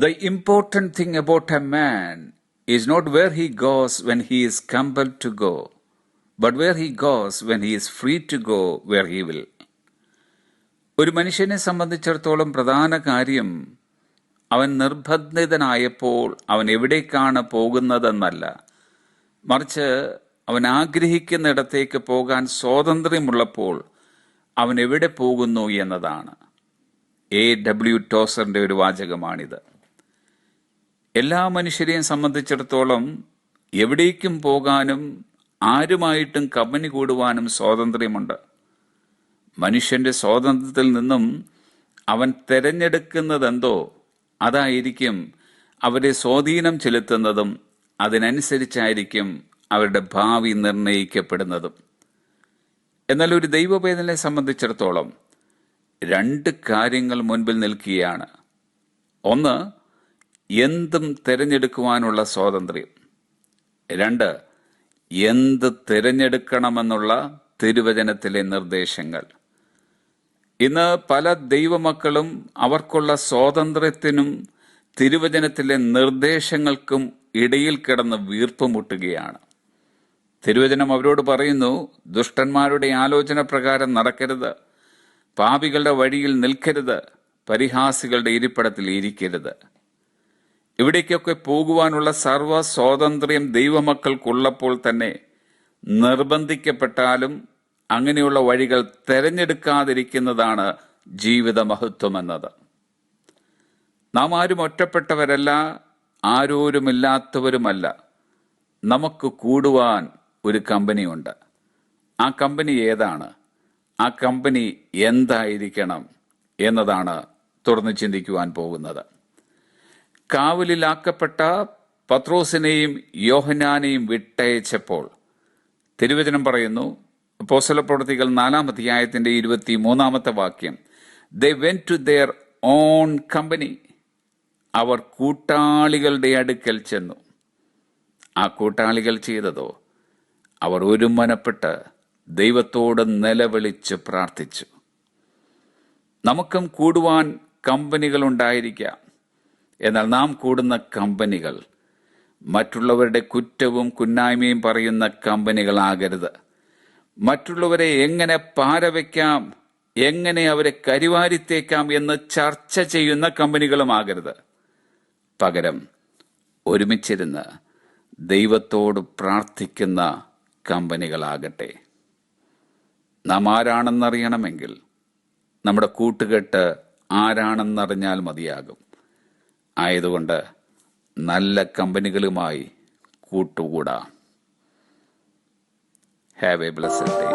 The important thing about a man is not where he goes when he is compelled to go, but where he goes when he is free to go where he will. ഒരു മനുഷ്യനെ സംബന്ധിച്ചിടത്തോളം പ്രധാന കാര്യം അവൻ നിർബന്ധിതനായപ്പോൾ അവൻ എവിടേക്കാണ് പോകുന്നതെന്നല്ല, മറിച്ച് അവൻ ആഗ്രഹിക്കുന്നിടത്തേക്ക് പോകാൻ സ്വാതന്ത്ര്യമുള്ളപ്പോൾ അവൻ എവിടെ പോകുന്നു എന്നതാണ്. A.W. ടോസറിന്റെ ഒരു വാചകമാണിത്. എല്ലാ മനുഷ്യരെയും സംബന്ധിച്ചിടത്തോളം എവിടേക്കും പോകാനും ആരുമായിട്ടും കമ്പനി കൂടുവാനും സ്വാതന്ത്ര്യമുണ്ട്. മനുഷ്യന്റെ സ്വാതന്ത്ര്യത്തിൽ നിന്നും അവൻ തെരഞ്ഞെടുക്കുന്നതെന്തോ അതായിരിക്കും അവരെ സ്വാധീനം ചെലുത്തുന്നതും അതിനനുസരിച്ചായിരിക്കും അവരുടെ ഭാവി നിർണയിക്കപ്പെടുന്നതും. എന്നാൽ ഒരു ദൈവവേദനെ സംബന്ധിച്ചിടത്തോളം രണ്ട് കാര്യങ്ങൾ മുൻപിൽ നിൽക്കുകയാണ്. ഒന്ന്, എന്തും തിരഞ്ഞെടുക്കുവാനുള്ള സ്വാതന്ത്ര്യം. രണ്ട്, എന്ത് തിരഞ്ഞെടുക്കണമെന്നുള്ള തിരുവചനത്തിലെ നിർദ്ദേശങ്ങൾ. ഇന്ന് പല ദൈവമക്കളും അവർക്കുള്ള സ്വാതന്ത്ര്യത്തിനും തിരുവചനത്തിലെ നിർദ്ദേശങ്ങൾക്കും ഇടയിൽ കിടന്ന് വീർപ്പുമുട്ടുകയാണ്. തിരുവചനം അവരോട് പറയുന്നു, ദുഷ്ടന്മാരുടെ ആലോചന പ്രകാരം നടക്കരുത്, പാപികളുടെ വഴിയിൽ നിൽക്കരുത്, പരിഹാസികളുടെ ഇരിപ്പിടത്തിൽ ഇരിക്കരുത്. ഇവിടേക്കൊക്കെ പോകുവാനുള്ള സർവ്വ സ്വാതന്ത്ര്യം ദൈവമക്കൾക്കുള്ളപ്പോൾ തന്നെ നിർബന്ധിക്കപ്പെട്ടാലും അങ്ങനെയുള്ള വഴികൾ തെരഞ്ഞെടുക്കാതിരിക്കുന്നതാണ് ജീവിത മഹത്വം എന്നത്. നാം ആരും ഒറ്റപ്പെട്ടവരല്ല, ആരോരുമില്ലാത്തവരുമല്ല. നമുക്ക് കൂടുവാൻ ഒരു കമ്പനിയുണ്ട്. ആ കമ്പനി ഏതാണ്? ആ കമ്പനി എന്തായിരിക്കണം എന്നതാണ് തുറന്നു ചിന്തിക്കുവാൻ പോകുന്നത്. കാവലിലാക്കപ്പെട്ട പത്രോസിനെയും യോഹന്നാനെയും വിട്ടയച്ചപ്പോൾ തിരുവചനം പറയുന്നു, അപ്പോസ്തലപ്രവൃത്തികൾ 4-ാം അധ്യായത്തിന്റെ 23-ാമത്തെ വാക്യം, they went to their own company. അവർ കൂട്ടാളികളുടെ അടുക്കൽ ചെന്നു. ആ കൂട്ടാളികൾ ചെയ്തതോ, അവർ ഒരുമനപ്പെട്ട് ദൈവത്തോട് നിലവിളിച്ച് പ്രാർത്ഥിച്ചു. നമുക്കും കൂടുവാൻ കമ്പനികൾ ഉണ്ടായിരിക്കാം. എന്നാൽ നാം കൂടുന്ന കമ്പനികൾ മറ്റുള്ളവരുടെ കുറ്റവും കുന്നായ്മയും പറയുന്ന കമ്പനികളാകരുത്. മറ്റുള്ളവരെ എങ്ങനെ പാരവയ്ക്കാം, എങ്ങനെ അവരെ കരിവാരിത്തേക്കാം എന്ന് ചർച്ച ചെയ്യുന്ന കമ്പനികളുമാകരുത്. പകരം ഒരുമിച്ചിരുന്ന് ദൈവത്തോട് പ്രാർത്ഥിക്കുന്ന കമ്പനികളാകട്ടെ. നാം ആരാണെന്നറിയണമെങ്കിൽ നമ്മുടെ കൂട്ടുകെട്ട് ആരാണെന്നറിഞ്ഞാൽ മതിയാകും. ആയതുകൊണ്ട് നല്ല കമ്പനികളുമായി കൂട്ടുകൂടാം. Have A blessed day.